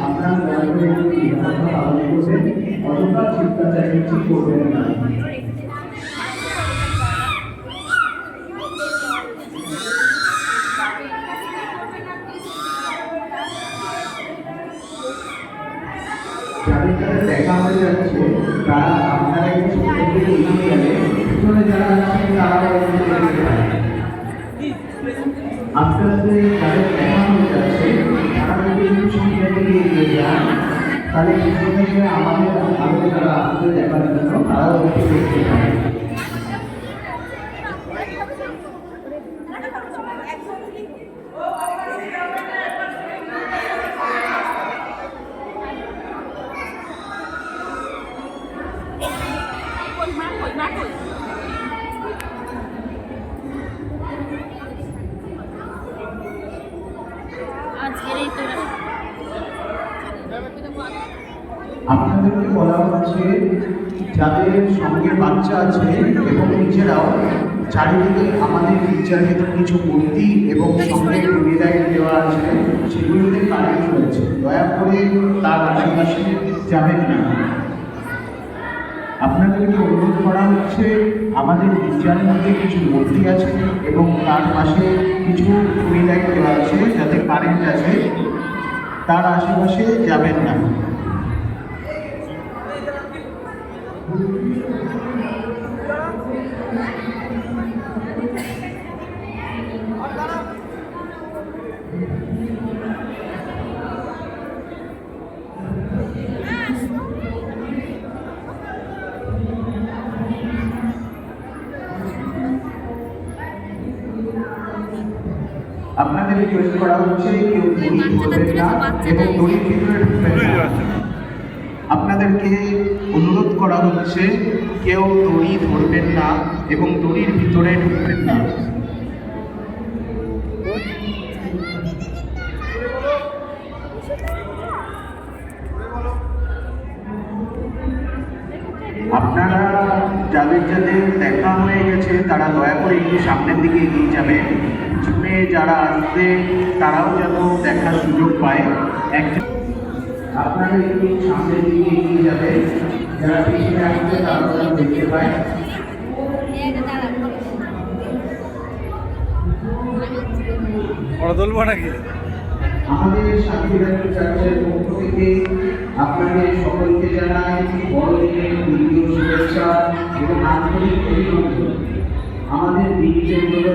আপনার নিরাপত্তা পালন করবেন, অযথা চিৎকার চেঁচামেচি করবেন না। যাদের সাথে দেখা হয়ে যাচ্ছে তারা আপনারা একটু সুন্দর করে এগিয়ে গেলে পিছনে যারা আছেন তারাও দেখতে পারে। আস্তে আস্তে যাদের দেখা হয়ে যাচ্ছে তারা যদি একটু সুন্দর করে এগিয়ে যান তাহলে পিছনে থেকে আমাদের আরো যারা আসতে দেখার জন্য তারাও একটু দেখতে পারে। আপনাদেরকে বলা হচ্ছে যাদের সঙ্গে বাচ্চা আছে এবং নিজেরাও চারিদিকে আমাদের গির্জার ভেতর কিছু মূর্তি এবং সঙ্গে বিদায় দেওয়া আছে, সেগুলোতে কারেন্ট রয়েছে, দয়া করে তার আশেপাশে যাবেন না। আপনাদেরকে অনুরোধ করা হচ্ছে আমাদের গির্জার মধ্যে কিছু মূর্তি আছে এবং তার পাশে কিছু বিদায় দেওয়া আছে যাতে কারেন্ট আছে, তার আশেপাশে যাবেন না। আপনাদের রিকোয়েস্ট করা হচ্ছে কেউ দড়ি ধরবেন না এবং দড়ির ভিতরে ঢুকবেন না। আপনাদেরকে অনুরোধ করা হচ্ছে কেউ দড়ি ধরবেন না এবং দড়ির ভিতরে ঢুকবেন না। আপনারা যাদের যাদের দেখা হয়ে গেছে তারা দয়া করে একটু সামনের দিকে এগিয়ে যাবে, পিছনে যারা আসবে তারাও যেন দেখার সুযোগ পায়। আপনারা একটু সামনের দিকে এগিয়ে যাবে, যারা পিছনে আসবে তারাও যেন দেখতে পায়। আমাদের শান্তিরাজ্য চার্চের পক্ষ থেকে আপনাদের সকলকে জানাই বড়দিনের দ্বিতীয় শুভেচ্ছা এবং আন্তরিক অভিনন্দন। আমাদের বিজেপির